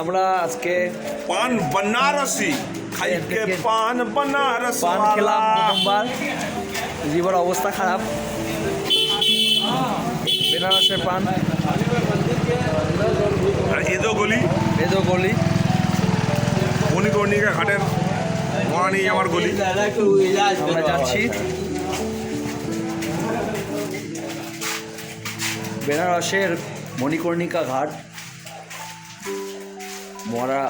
আমরা আজকে পান बनारसी খাইকে পান बनारस পান খেলাম প্রথমবার, জীবন অবস্থা খারাপ। বেনারসের পান, আর এদো গলি বেদো গলি, মণিকর্ণিকা ঘাটের মহানি আমার গলি। আমরা যাচ্ছি বেনারসের মণিকর্ণিকা ঘাট, মরা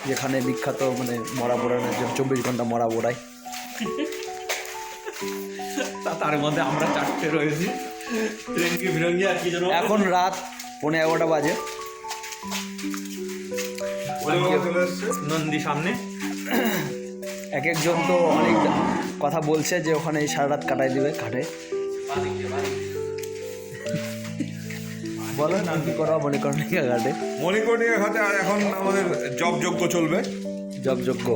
যেখানে বিখ্যাত, মানে মরা পোড়ানোর জন্য 24 ঘন্টা মরা পোড়ায়। তার মধ্যে আমরা চারটে রয়েছি, ট্রেনকে ফিরঙ্গি আর কি যেন এখন রাত 11:15 বাজে। নন্দী সামনে। এক একজন তো অনেক কথা বলছে যে ওখানে সারা রাত কাটাই দিবে ঘাটে। বলো নাম কি করা মণিকর্ণিকা ঘাটে? মণিকর্ণিকা ঘাটে আর এখন আমাদের জপ যজ্ঞ চলবে। জপযজ্ঞ,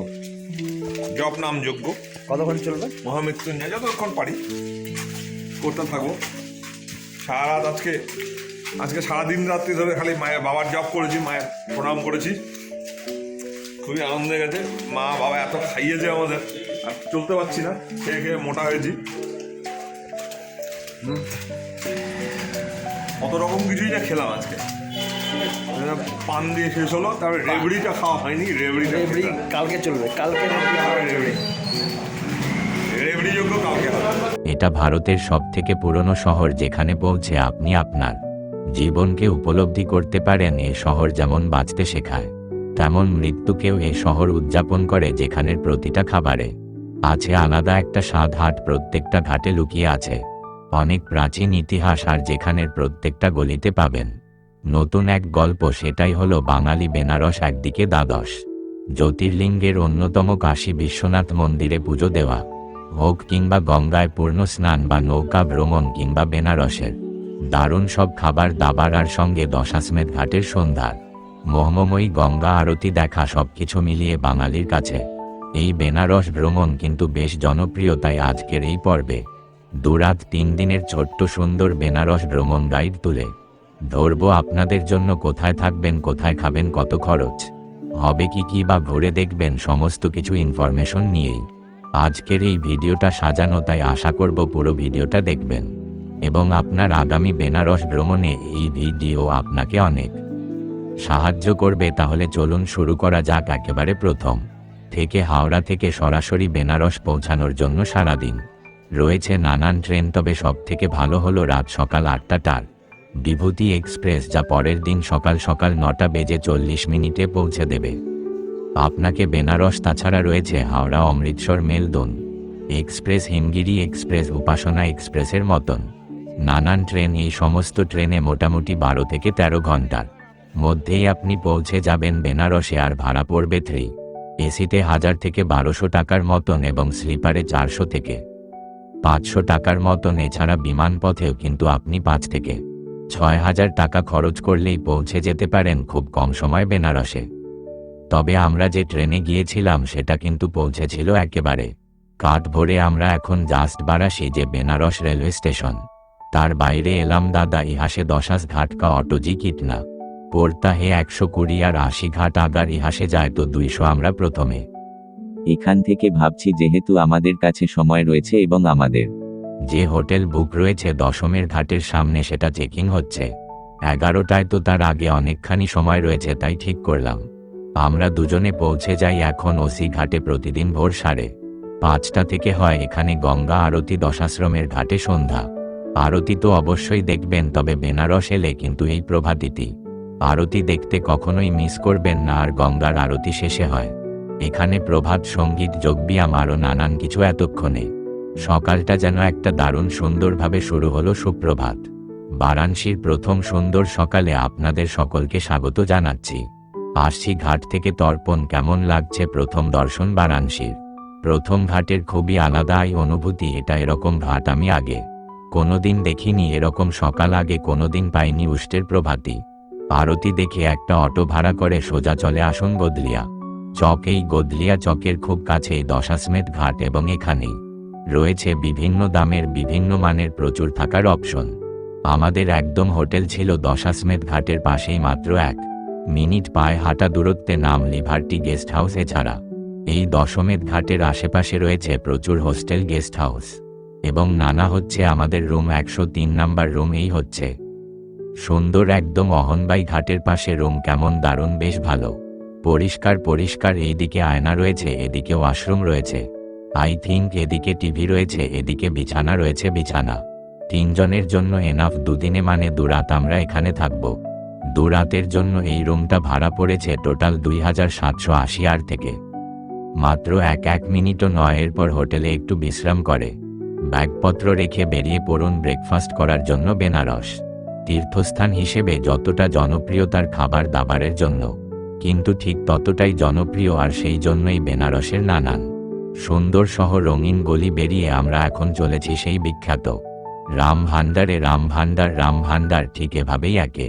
জপ নাম যজ্ঞ কতক্ষণ চলবে? মহামৃত্যুঞ্জয় যতক্ষণ পারি করতে থাকবো। সারা রাত আজকে সারাদিন রাত্রি ধরে খালি মায়ের বাবার জপ করেছি, মায়ের প্রণাম করেছি, খুবই আনন্দ গেছে। মা বাবা এত খাইয়েছে আমাদের, আর চলতে পারছি না, খেয়ে খেয়ে মোটা হয়েছি। কত রকম কিছুই না খেলাম আজকে। পান দিয়ে শেষ হলো, তারপরে রেবড়িটা খাওয়া হয়নি। রেবড়িটা রেবড়ি কালকে চলবে, কালকে নাকি হবে রেবড়ি। রেবড়ি যোগ্য কাউকে হবে। এটা ভারতের সবথেকে পুরনো শহর, যেখানে পৌঁছে আপনি আপনার জীবনকে উপলব্ধি করতে পারেন। এ শহর যেমন বাঁচতে শেখায়, তেমন মৃত্যুকেও এ শহর উদযাপন করে, যেখানের প্রতিটা খাবারে আছে আলাদা একটা স্বাদ। হাট প্রত্যেকটা ঘাটে লুকিয়ে আছে অনেক প্রাচীন ইতিহাস, আর যেখানের প্রত্যেকটা গলিতে পাবেন নতুন এক গল্প। সেটাই হলো বাঙালি বেনারস। একদিকে দ্বাদশ জ্যোতির্লিঙ্গের অন্যতম কাশী বিশ্বনাথ মন্দিরে পুজো দেওয়া হোক, কিংবা গঙ্গায় পূর্ণ স্নান, বা নৌকা ভ্রমণ, কিংবা বেনারসের দারুণ সব খাবার দাবার, আর সঙ্গে দশাশ্বমেধ ঘাটের সন্ধ্যার মোহময়ী গঙ্গা আরতি দেখা, সবকিছু মিলিয়ে বাঙালির কাছে এই বেনারস ভ্রমণ কিন্তু বেশ জনপ্রিয়। তাই আজকের এই পর্বে 2 রাত 3 দিনের ছোট্ট সুন্দর বেনারস ভ্রমণ গাইড তুলে ধরবো আপনাদের জন্য। কোথায় থাকবেন, কোথায় খাবেন, কত খরচ হবে, কি বা ঘুরে দেখবেন, সমস্ত কিছু ইনফরমেশন নিয়েই আজকের এই ভিডিওটা সাজানো। তাই আশা করব পুরো ভিডিওটা দেখবেন এবং আপনার আগামী বেনারস ভ্রমণে এই ভিডিও আপনাকে অনেক সাহায্য করবে। তাহলে চলুন শুরু করা যাক। একেবারে প্রথম থেকে হাওড়া থেকে সরাসরি বেনারস পৌঁছানোর জন্য সারাদিন রয়েছে নানান ট্রেন, তবে সব থেকে ভালো হলো রাত সকাল 8টার বিভূতি এক্সপ্রেস, যা পরের দিন সকাল 9:40 পৌঁছে দেবে আপনাকে বেনারস। তাছাড়া রয়েছে হাওড়া অমৃতসর মেলদুন এক্সপ্রেস, হিমগিরি এক্সপ্রেস, উপাসনা এক্সপ্রেসের মতন নানান ট্রেন। এই সমস্ত ট্রেনে মোটামুটি 12 থেকে 13 ঘন্টার মধ্যেই আপনি পৌঁছে যাবেন বেনারসে। আর ভাড়া পড়বে 3 এসিতে 1000 থেকে 1200 টাকার মতন, এবং স্লিপারে 400 থেকে 500 টাকার মতন। এছাড়া বিমানপথেও কিন্তু আপনি 5 থেকে 6000 টাকা খরচ করলেই পৌঁছে যেতে পারেন খুব কম সময় বেনারসে। তবে আমরা যে ট্রেনে গিয়েছিলাম সেটা কিন্তু পৌঁছেছিল একেবারে কাঠ ভরে। আমরা এখন জাস্ট বারাসি, যে বেনারস রেলওয়ে স্টেশন, তার বাইরে এলাম। দাদা ইহাসে 10 ঘাট কা অটোজি কিটনা পড়তা হে 120 আর 80 ঘাট আগার ইহাসে যায় তো 200। আমরা প্রথমে এখান থেকে ভাবছি, যেহেতু আমাদের কাছে সময় রয়েছে এবং আমাদের যে হোটেল বুক রয়েছে দশমের ঘাটের সামনে, সেটা চেকিং হচ্ছে 11টায়, তো তার আগে অনেকখানি সময় রয়েছে। তাই ঠিক করলাম আমরা দুজনে পৌঁছে যাই এখন ওসি ঘাটে। প্রতিদিন ভোর 5:30 থেকে হয় এখানে গঙ্গা আরতি। দশাশ্রমের ঘাটে সন্ধ্যা আরতি তো অবশ্যই দেখবেন, তবে বেনারস এলে কিন্তু এই প্রভাতিথি আরতি দেখতে কখনোই মিস করবেন না। আর গঙ্গার আরতি শেষে হয় এখানে প্রভাত সঙ্গীত, যোগব্যায়াম, আরও নানান কিছু। এতক্ষণে সকালটা যেন একটা দারুণ সুন্দরভাবে শুরু হলো। সুপ্রভাত। বারাণসীর প্রথম সুন্দর সকালে আপনাদের সকলকে স্বাগত জানাচ্ছি। আসছি ঘাট থেকে তর্পণ। কেমন লাগছে প্রথম দর্শন বারাণসীর? প্রথম ঘাটের খুবই আলাদা অনুভূতি। এটা এরকম ঘাট আমি আগে কোনোদিন দেখিনি, এরকম সকাল আগে কোনোদিন পাইনি। উষ্টের প্রভাতী আরতি দেখে একটা অটো ভাড়া করে সোজা চলে আসুন গোদলিয়া চক। এই গোদলিয়া চকের খুব কাছেই দশাশ্বমেধ ঘাট, এবং এখানেই রয়েছে বিভিন্ন দামের, বিভিন্ন মানের প্রচুর থাকার অপশন। আমাদের একদম হোটেল ছিল দশাশ্বমেধ ঘাটের পাশেই, মাত্র 1 মিনিট পায়ে হাঁটা দূরত্বে নাম লিবার্টি গেস্ট হাউস। এছাড়া এই দশমেধ ঘাটের আশেপাশে রয়েছে প্রচুর হোস্টেল, গেস্ট হাউস এবং নানা হচ্ছে আমাদের রুম। 103 নাম্বার রুম এই হচ্ছে সুন্দর একদম অহনবাই ঘাটের পাশে রুম। কেমন দারুণ, বেশ ভালো, পরিষ্কার পরিষ্কার। এইদিকে আয়না রয়েছে, এদিকে ওয়াশরুম রয়েছে, আই থিঙ্ক এদিকে টিভি রয়েছে, এদিকে বিছানা রয়েছে। বিছানা 3 জনের জন্য এনাফ। দুদিনে মানে 2 রাত আমরা এখানে থাকবো। 2 রাতের জন্য এই রুমটা ভাড়া পড়েছে টোটাল 2780 আর থেকে মাত্র 1 মিনিটও নয়। এরপর হোটেলে একটু বিশ্রাম করে ব্যাগপত্র রেখে বেরিয়ে পড়ুন ব্রেকফাস্ট করার জন্য। বেনারস তীর্থস্থান হিসেবে যতটা জনপ্রিয় তার খাবার দাবারের জন্য কিন্তু ঠিক ততটাই জনপ্রিয়, আর সেই জন্যই বেনারসের নানান সুন্দর শহর, রঙিন গলি বেরিয়ে আমরা এখন চলেছি সেই বিখ্যাত রাম ভান্ডারে। রাম ভান্ডার ঠিক এভাবেই একে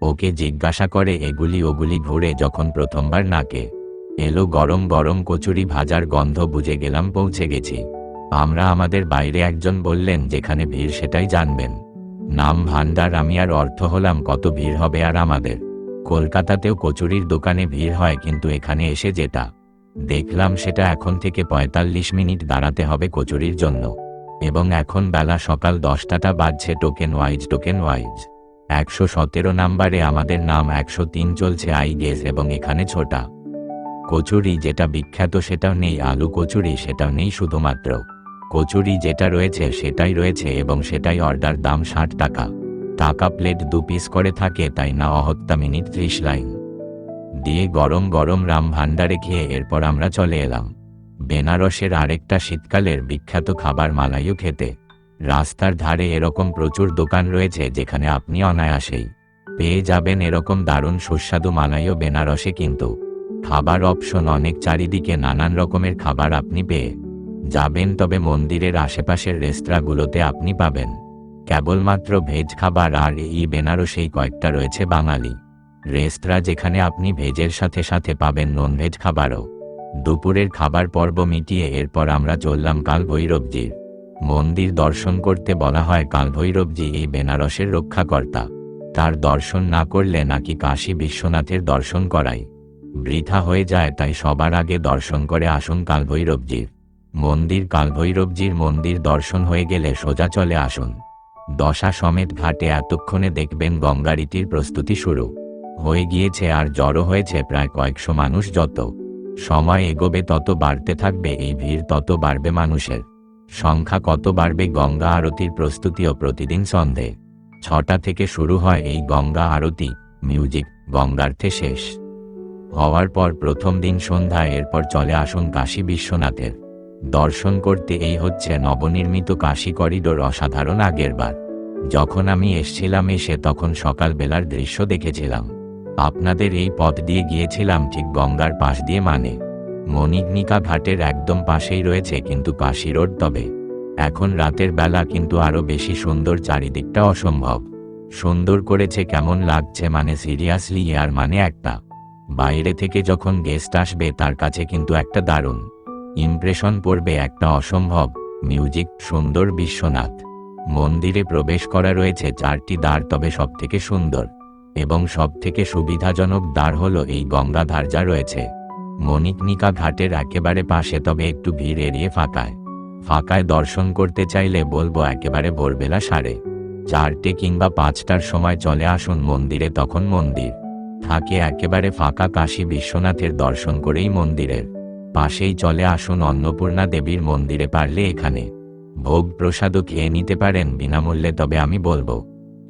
ওকে জিজ্ঞাসা করে এগুলি ওগুলি ঘুরে যখন প্রথমবার নাকে এলো গরম গরম কচুরি ভাজার গন্ধ, বুঝে গেলাম পৌঁছে গেছি আমরা। আমাদের বাইরে একজন বললেন যেখানে ভিড় সেটাই জানবেন, নাম ভান্ডার। আমি আর অর্থ হলাম কত ভিড় হবে। আর আমাদের কলকাতাতেও কচুরির দোকানে ভিড় হয়, কিন্তু এখানে এসে যেটা দেখলাম সেটা এখন থেকে 45 মিনিট দাঁড়াতে হবে কচুরির জন্য। এবং এখন বেলা সকাল 10টা বাজছে। টোকেন ওয়াইজ 117 নাম্বারে আমাদের নাম, 103 চলছে আই গেস। এবং এখানে ছোটা কচুরি যেটা বিখ্যাত সেটাও নেই, আলু কচুরি সেটাও নেই, শুধুমাত্র কচুরি যেটা রয়েছে সেটাই রয়েছে এবং সেটাই অর্ডার। দাম 60 টাকা। টাকা প্লেট 2 পিস করে থাকে, তাই না অহত্যা মিনিট 30 লাইন দিয়ে গরম গরম রাম ভান্ডারে খেয়ে এরপর আমরা চলে এলাম বেনারসের আরেকটা শীতকালের বিখ্যাত খাবার মালাইও খেতে। রাস্তার ধারে এরকম প্রচুর দোকান রয়েছে যেখানে আপনি অনায়াসেই পেয়ে যাবেন এরকম দারুণ সুস্বাদু মালাইও বেনারসে, কিন্তু খাবার অপশন অনেক, চারিদিকে নানান রকমের খাবার আপনি পেয়ে যাবেন। তবে মন্দিরের আশেপাশের রেস্তোরাঁগুলোতে আপনি পাবেন কেবলমাত্র ভেজ খাবার, আর এই বেনারসেই কয়েকটা রয়েছে বাঙালি রেস্তোরাঁ যেখানে আপনি ভেজের সাথে সাথে পাবেন ননভেজ খাবারও। দুপুরের খাবার পর্ব মিটিয়ে এরপর আমরা চললাম কালভৈরবজির মন্দির দর্শন করতে। বলা হয় কালভৈরবজি এই বেনারসের রক্ষাকর্তা, তার দর্শন না করলে নাকি কাশী বিশ্বনাথের দর্শন করাই বৃথা হয়ে যায়, তাই সবার আগে দর্শন করে আসুন কালভৈরবজির মন্দির। কালভৈরবজির মন্দির দর্শন হয়ে গেলে সোজা চলে আসুন দশাশ্বমেধ ঘাটে। এতক্ষণে দেখবেন গঙ্গারতির প্রস্তুতি শুরু হয়ে গিয়েছে, আর জড়ো হয়েছে প্রায় কয়েকশো মানুষ। যত সময় এগোবে তত বাড়তে থাকবে এই ভিড়, তত বাড়বে মানুষের সংখ্যা, কত বাড়বে গঙ্গা আরতির প্রস্তুতিও। প্রতিদিন সন্ধে 6টা থেকে শুরু হয় এই গঙ্গা আরতি। মিউজিক গঙ্গার্থে শেষ হওয়ার পর প্রথম দিন সন্ধ্যায় এরপর চলে আসুন কাশী বিশ্বনাথের দর্শন করতে। এই হচ্ছে নবনির্মিত কাশী করিডোর, অসাধারণ। আগেরবার যখন আমি এসছিলাম এসে তখন সকালবেলার দৃশ্য দেখেছিলাম, আপনাদের এই পথ দিয়ে গিয়েছিলাম ঠিক গঙ্গার পাশ দিয়ে, মানে মণিকর্ণিকা ঘাটের একদম পাশেই রয়েছে কিন্তু কাশী রোড। তবে এখন রাতের বেলা কিন্তু আরো বেশি সুন্দর, চারিদিকটা অসম্ভব সুন্দর করেছে। কেমন লাগছে মানে সিরিয়াসলি, আর মানে একটা বাইরে থেকে যখন গেস্ট আসবে তার কাছে কিন্তু একটা দারুণ ইমপ্রেশন পড়বে, একটা অসম্ভব মিউজিক। সুন্দর বিশ্বনাথ মন্দিরে প্রবেশ করা রয়েছে 4টি দ্বার, তবে সবথেকে সুন্দর এবং সবথেকে সুবিধাজনক দ্বার হলো এই গঙ্গাধার যা রয়েছে মণিকর্ণিকা ঘাটের একেবারে পাশে। তবে একটু ভিড় এড়িয়ে ফাঁকায় দর্শন করতে চাইলে বলবো একেবারে ভোরবেলা 4:30 কিংবা 5টার সময় চলে আসুন মন্দিরে, তখন মন্দির থাকে একেবারে ফাঁকা। কাশী বিশ্বনাথের দর্শন করেই মন্দিরের পাশেই চলে আসুন অন্নপূর্ণা দেবীর মন্দিরে। পারলে এখানে ভোগ প্রসাদও খেয়ে নিতে পারেন বিনামূল্যে। তবে আমি বলবো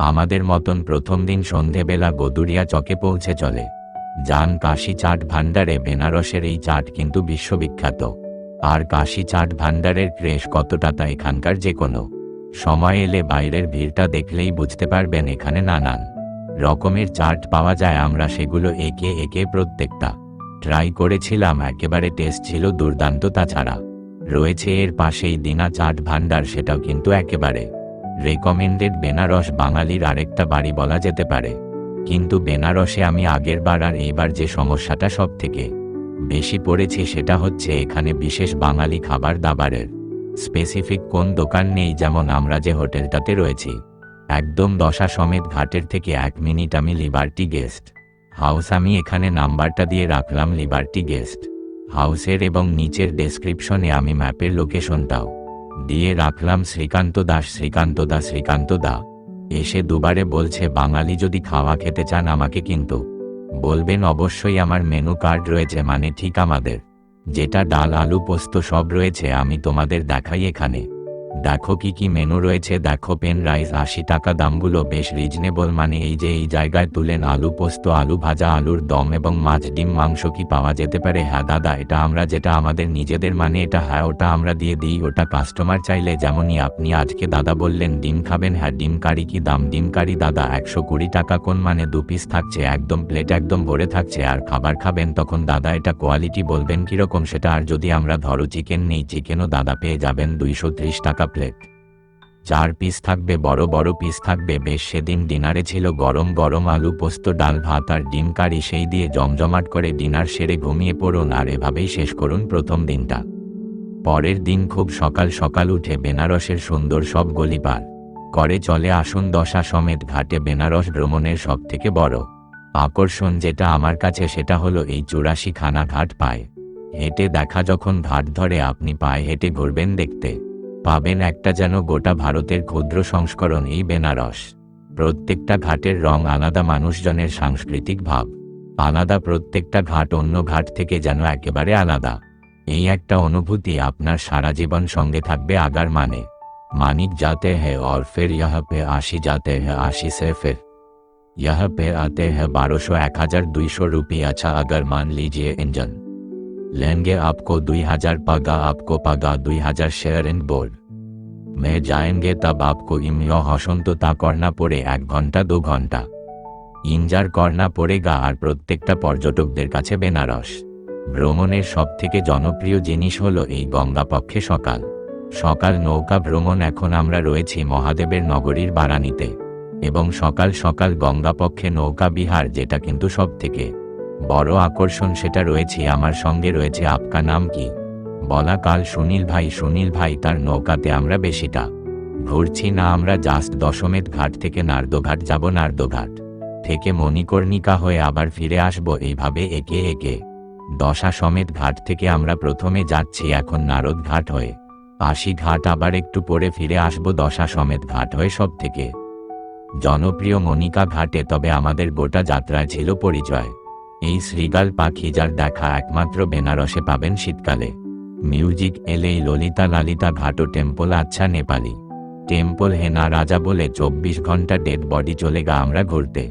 আমাদের মতন প্রথম দিন সন্ধেবেলা গদুরিয়া চকে পৌঁছে চলে যান কাশী চাট ভান্ডারে। বেনারসের এই চাট কিন্তু বিশ্ববিখ্যাত, আর কাশী চাট ভান্ডারের ক্রেশ কতটা তা এখানকার যে কোনো সময় এলে বাইরের ভিড়টা দেখলেই বুঝতে পারবেন। এখানে নানান রকমের চাট পাওয়া যায়, আমরা সেগুলো একে একে প্রত্যেকটা ট্রাই করেছিলাম, একেবারে টেস্ট ছিল দুর্দান্ত। তাছাড়া রয়েছে এর পাশেই দিনা চাট ভান্ডার, সেটাও কিন্তু একেবারে রেকমেন্ডেড। বেনারস বাঙালির আরেকটা বাড়ি বলা যেতে পারে, কিন্তু বেনারসে আমি আগের বার আর এইবার যে সমস্যাটা সব থেকে বেশি পড়েছি সেটা হচ্ছে এখানে বিশেষ বাঙালি খাবার দাবারের স্পেসিফিক কোন দোকান নেই। যেমন আমরা যে হোটেলটাতে রয়েছি একদম দশাশ্বমেধ ঘাটের থেকে 1 মিনিট আমি লিবার্টি গেস্ট হাউস আমি এখানে নাম্বারটা দিয়ে রাখলাম লিবার্টি গেস্ট হাউসের, এবং নিচের ডেসক্রিপশনে আমি ম্যাপের লোকেশনটাও দিয়ে রাখলাম শ্রীকান্ত দা। এসে দুবারে বলছে বাঙালি যদি খাওয়া খেতে চান আমাকে কিন্তু বলবেন, অবশ্যই আমার মেনু কার্ড রয়েছে, মানে ঠিক আমাদের যেটা ডাল আলু পোস্ত সব রয়েছে। আমি তোমাদের দেখাই, এখানে দেখো কি কি মেনু রয়েছে। দেখো পেন রাইস 80 টাকা, দামগুলো বেশ রিজনেবল, মানে এই যে এই জায়গায় তুলেন আলু পোস্ত, আলু ভাজা, আলুর দম এবং মাছ ডিম মাংস কি পাওয়া যেতে পারে? হ্যাঁ দাদা, এটা আমরা যেটা আমাদের নিজেদের, মানে এটা হ্যাঁ ওটা আমরা দিয়ে দিই, ওটা কাস্টমার চাইলে। যেমনই আপনি আজকে দাদা বললেন ডিম খাবেন, হ্যাঁ ডিম কারি কি দাম? ডিম কারি দাদা 120 টাকা কোন, মানে 2 পিস থাকছে, একদম প্লেট একদম ভরে থাকছে। আর খাবার খাবেন তখন দাদা এটা কোয়ালিটি বলবেন কিরকম সেটা। আর যদি আমরা ধরো চিকেন নেই, চিকেনও দাদা পেয়ে যাবেন 230 টাকা প্লেট। 4 পিস থাকবে, বড় বড় পিস থাকবে। বেশ সেদিন ডিনারে ছিল গরম গরম আলু পোস্ত, ডাল ভাত আর ডিম কারি, সেই দিয়ে জমজমাট করে ডিনার সেরে ঘুমিয়ে পড়ুন, আর এভাবেই শেষ করুন প্রথম দিনটা। পরের দিন খুব সকাল সকাল উঠে বেনারসের সুন্দর সব গলি পার করে চলে আসুন দশাশ্বমেধ ঘাটে। বেনারস ভ্রমণের সব থেকে বড় আকর্ষণ যেটা আমার কাছে, সেটা হলো এই 84 খানা ঘাট। পায়ে হেঁটে দেখা, যখন ঘাট ধরে আপনি পায়ে হেঁটে ঘুরবেন, দেখতে পাবেন একটা যেন গোটা ভারতের ক্ষুদ্র সংস্করণ এই বেনারস। প্রত্যেকটা ঘাটের রং আলাদা, মানুষজনের সাংস্কৃতিক ভাব আলাদা, প্রত্যেকটা ঘাট অন্য ঘাট থেকে যেন একেবারে আলাদা। এই একটা অনুভূতি আপনার সারা জীবন সঙ্গে থাকবে। আগার মানে মানিক जाते हैं और फिर यहाँ पे आशी जाते हैं, आशी से फिर यहाँ पे आते हैं 1200-1200 रुपये। अच्छा, अगर मान लीजिए इंजन लेंगे आपको 2000 पागा, आपको पागा 2000 शेयर इन बोर्ड में जाएंगे, तब आपको इमियो हसंतता करना पड़े 1 घंटा 2 घंटा इंजार करना पड़ेगा। আর প্রত্যেকটা পর্যটকদের কাছে বেনারস ভ্রমণের সব থেকে জনপ্রিয় জিনিস হলো এই গঙ্গাপক্ষে সকাল সকাল নৌকা ভ্রমণ। এখন আমরা রয়েছি মহাদেবের নগরীর বারাণীতে, এবং সকাল সকাল গঙ্গাপক্ষে নৌকা বিহার, যেটা কিন্তু সব থেকে বড় আকর্ষণ, সেটা রয়েছে আমার সঙ্গে। রয়েছে আপকা নাম কি বলা কাল সুনীল ভাই, তার নৌকাতে আমরা বেশিটা ঘুরছি না। আমরা জাস্ট দশমেধ ঘাট থেকে নার্দঘাট যাব, নার্দঘাট থেকে মণিকর্ণিকা হয়ে আবার ফিরে আসব, এইভাবে একে একে দশাশ্বমেধ ঘাট থেকে আমরা প্রথমে যাচ্ছি এখন নারদ ঘাট হয়ে 80 ঘাট, আবার একটু পরে ফিরে আসব দশাশ্বমেধ ঘাট হয়ে সব থেকে জনপ্রিয় মণিকা ঘাটে। তবে আমাদের গোটা যাত্রায় ছিল পরিচয় এই শ্রীগাল পাখি, যার দেখা একমাত্র বেনারসে পাবেন শীতকালে। মিউজিক এলেই ললিতা ঘাটো টেম্পল। আচ্ছা, নেপালি টেম্পল হেনা রাজা বলে 24 ঘন্টা ডেড বডি চলে গা আমরা ঘুরতে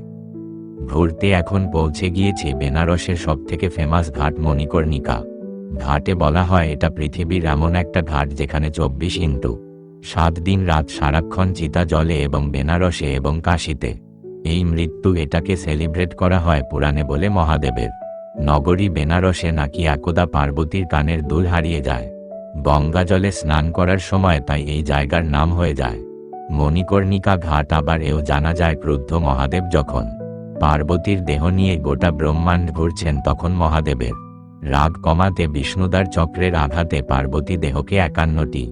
ঘুরতে এখন পৌঁছে গিয়েছি বেনারসের সব থেকে ফেমাস ঘাট মণিকর্ণিকা ঘাটে। বলা হয় এটা পৃথিবীর এমন একটা ঘাট যেখানে 24x7 দিন রাত সারাক্ষণ চিতা জলে, এবং বেনারসে এবং কাশীতে এই মৃত্যু এটাকে সেলিব্রেট করা হয় পুরাণে বলে। মহাদেবের নগরী বেনারসে নাকি একদা পার্বতীর কানের দুল হারিয়ে যায় গঙ্গা জলে স্নান করার সময়, তাই এই জায়গার নাম হয়ে যায় মণিকর্ণিকা ঘাট। আবার এও জানা যায় ক্রুদ্ধ মহাদেব যখন পার্বতীর দেহ নিয়ে গোটা ব্রহ্মাণ্ড ঘুরছেন, তখন মহাদেবের রাগ কমাতে বিষ্ণুদার চক্রের আঘাতে পার্বতী দেহকে 51টি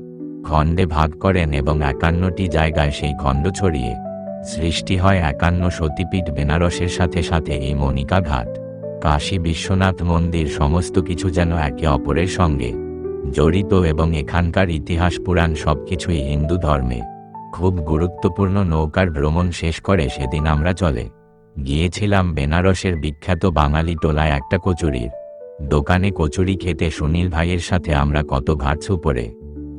খণ্ডে ভাগ করেন, এবং 51টি জায়গায় সেই খণ্ড ছড়িয়ে সৃষ্টি হয় 51 সতীপীঠ। বেনারসের সাথে সাথে এই মণিকা ঘাট, কাশী বিশ্বনাথ মন্দির সমস্ত কিছু যেন একে অপরের সঙ্গে জড়িত, এবং এখানকার ইতিহাস পুরাণ সবকিছুই হিন্দু ধর্মে খুব গুরুত্বপূর্ণ। নৌকার ভ্রমণ শেষ করে সেদিন আমরা চলে গিয়েছিলাম বেনারসের বিখ্যাত বাঙালি টোলায় একটা কচুরির দোকানে কচুরি খেতে। সুনীল ভাইয়ের সাথে আমরা কত ঘাটস উপরে,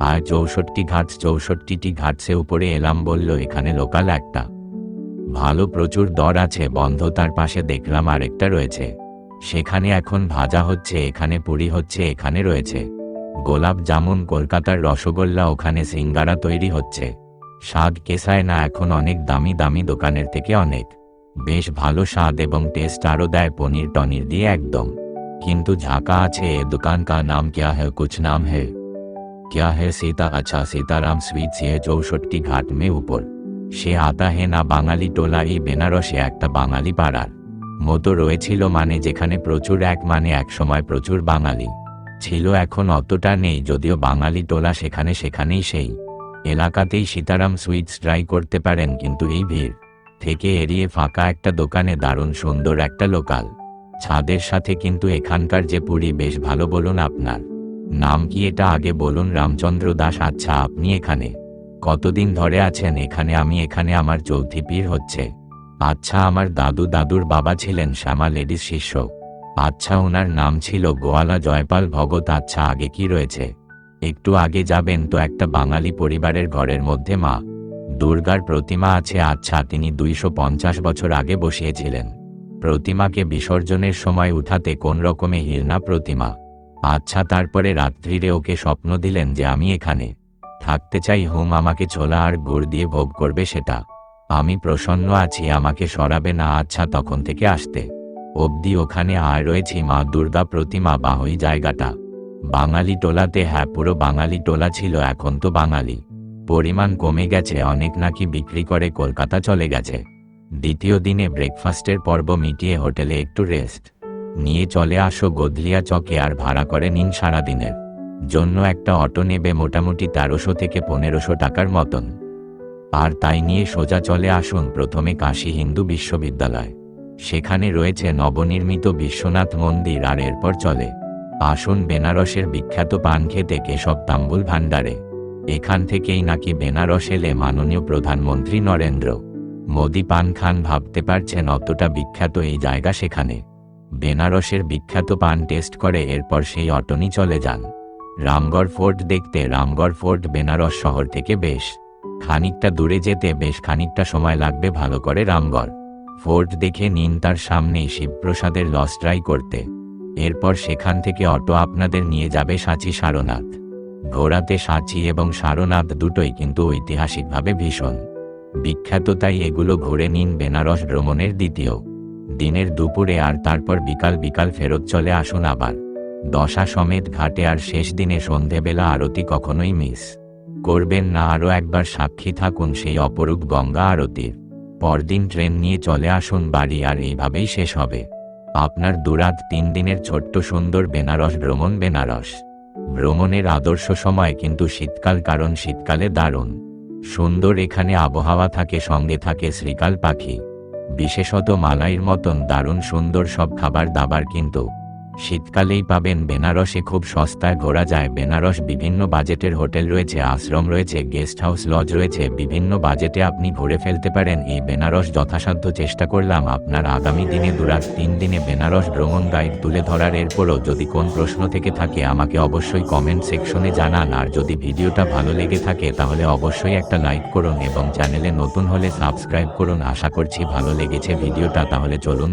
আর 64 ঘাট, 64টি ঘাটসে উপরে এলাম। বলল এখানে লোকাল একটা ভালো প্রচুর দর আছে বন্ধ। তার পাশে দেখলাম আরেকটা রয়েছে, সেখানে এখন ভাজা হচ্ছে, এখানে পুরি হচ্ছে, এখানে রয়েছে গোলাপ জামুন, কলকাতার রসগোল্লা, ওখানে সিঙ্গারা তৈরি হচ্ছে। স্বাদ কেসায় না, এখন অনেক দামি দামি দোকানের থেকে অনেক বেশ ভালো স্বাদ এবং টেস্ট আরও দেয় পনির টনির দিয়ে একদম। কিন্তু ঝাঁকা আছে। এ দোকান কা নাম क्या है? कुछ नाम है क्या है? सीता। अच्छा, सीताराम स्वीट्स। ये 64 घाट में ऊपर সে আতা হে না বাঙালি টোলা। এই বেনারসে একটা বাঙালি পাড়ার মতো রয়েছিল, মানে যেখানে প্রচুর মানে এক সময় প্রচুর বাঙালি ছিল, এখন অতটা নেই। যদিও বাঙালি টোলা সেখানেই সেই এলাকাতেই সীতারাম সুইটস ট্রাই করতে পারেন, কিন্তু এই ভিড় থেকে এড়িয়ে ফাঁকা একটা দোকানে দারুণ সুন্দর একটা লোকাল ছাদের সাথে, কিন্তু এখানকার যে পুরি বেশ ভালো। বলুন আপনার নাম কি এটা আগে বলুন। রামচন্দ্র দাস। আচ্ছা, আপনি এখানে কতদিন ধরে আছেন? এখানে আমি এখানে আমার চৌথি পীর হচ্ছে। আচ্ছা, আমার দাদুর বাবা ছিলেন শ্যামা লেডিস শিষ্য। আচ্ছা, ওনার নাম ছিল গোয়ালা জয়পাল ভগত। আচ্ছা, আগে কি রয়েছে? একটু আগে যাবেন তো একটা বাঙালি পরিবারের ঘরের মধ্যে মা দুর্গার প্রতিমা আছে। আচ্ছা, তিনি 250 বছর আগে বসিয়েছিলেন। প্রতিমাকে বিসর্জনের সময় উঠাতে কোন রকমে হিরনা প্রতিমা। আচ্ছা, তারপরে রাত্রিরে ওকে স্বপ্ন দিলেন যে আমি এখানে থাকতে চাই, হুম আমাকে ছোলা আর গুড় দিয়ে ভোগ করবে, সেটা আমি প্রসন্ন আছি, আমাকে সরাবে না। আচ্ছা, তখন থেকে আসতে অবধি ওখানে আর রয়েছি মা দুর্গা প্রতিমা বা ওই জায়গাটা বাঙালি টোলাতে। হ্যাঁ, পুরো বাঙালি টোলা ছিল, এখন তো বাঙালি পরিমাণ কমে গেছে অনেক, নাকি বিক্রি করে কলকাতা চলে গেছে। দ্বিতীয় দিনে ব্রেকফাস্টের পর্ব মিটিয়ে হোটেলে একটু রেস্ট নিয়ে চলে আসো গদলিয়া চকে, আর ভাড়া করে নিন সারাদিনের জন্য একটা অটো নেবে মোটামুটি 1300 থেকে 1500 টাকার মতন। আর তাই নিয়ে সোজা চলে আসুন প্রথমে কাশী হিন্দু বিশ্ববিদ্যালয়, সেখানে রয়েছে নবনির্মিত বিশ্বনাথ মন্দির, আর এরপর চলে আসুন বেনারসের বিখ্যাত পান খেতে কেশব তাম্বুল ভান্ডারে। এখান থেকেই নাকি বেনারস এলে মাননীয় প্রধানমন্ত্রী নরেন্দ্র মোদি পান খান। ভাবতে পারছেন অতটা বিখ্যাত এই জায়গা, সেখানে বেনারসের বিখ্যাত পান টেস্ট করে এরপর সেই অটনি চলে যান রামগড় ফোর্ট দেখতে। রামগড় ফোর্ট বেনারস শহর থেকে বেশ খানিকটা দূরে, যেতে বেশ খানিকটা সময় লাগবে ভালো করে। রামগড় ফোর্ট দেখে নিন, তার সামনেই শিবপ্রসাদের লজ ট্রাই করতে। এরপর সেখান থেকে অটো আপনাদের নিয়ে যাবে সাঁচি সারনাথ। ঘোড়াতে সাঁচি এবং সারনাথ দুটোই কিন্তু ঐতিহাসিকভাবে ভীষণ বিখ্যাত, তাই এগুলো ঘুরে নিন বেনারস ভ্রমণের দ্বিতীয় দিনের দুপুরে। আর তারপর বিকাল ফেরত চলে আসুন আবার দশা সমেত ঘাটে। আর শেষ দিনে সন্ধেবেলা আরতি কখনোই মিস করবেন না, আরও একবার সাক্ষী থাকুন সেই অপরূপ গঙ্গা আরতির। পরদিন ট্রেন নিয়ে চলে আসুন বাড়ি, আর এইভাবেই শেষ হবে আপনার 2-3 দিনের ছোট্ট সুন্দর বেনারস ভ্রমণ। বেনারস ভ্রমণের আদর্শ সময় কিন্তু শীতকাল, কারণ শীতকালে দারুণ সুন্দর এখানে আবহাওয়া থাকে, সঙ্গে থাকে শ্রীকাল পাখি, বিশেষত মালাইয়ের মতন দারুণ সুন্দর সব খাবার দাবার কিন্তু শীতকালেই পাবেন। বেনারসে খুব সস্তায় ঘোরা যায়। বেনারস বিভিন্ন বাজেটের হোটেল রয়েছে, আশ্রম রয়েছে, গেস্ট হাউস লজ রয়েছে, বিভিন্ন বাজেটে আপনি ঘুরে ফেলতে পারেন এই বেনারস। যথাসাধ্য চেষ্টা করলাম আপনার আগামী দিনে 2-3 দিনে বেনারস ভ্রমণ গাইড তুলে ধরার। এরপরও যদি কোন প্রশ্ন থেকে থাকে আমাকে অবশ্যই কমেন্ট সেকশনে জানান। আর যদি ভিডিওটা ভালো লেগে থাকে তাহলে অবশ্যই একটা লাইক করুন এবং চ্যানেলে নতুন হলে সাবস্ক্রাইব করুন। আশা করছি ভালো লেগেছে ভিডিওটা, তাহলে চলুন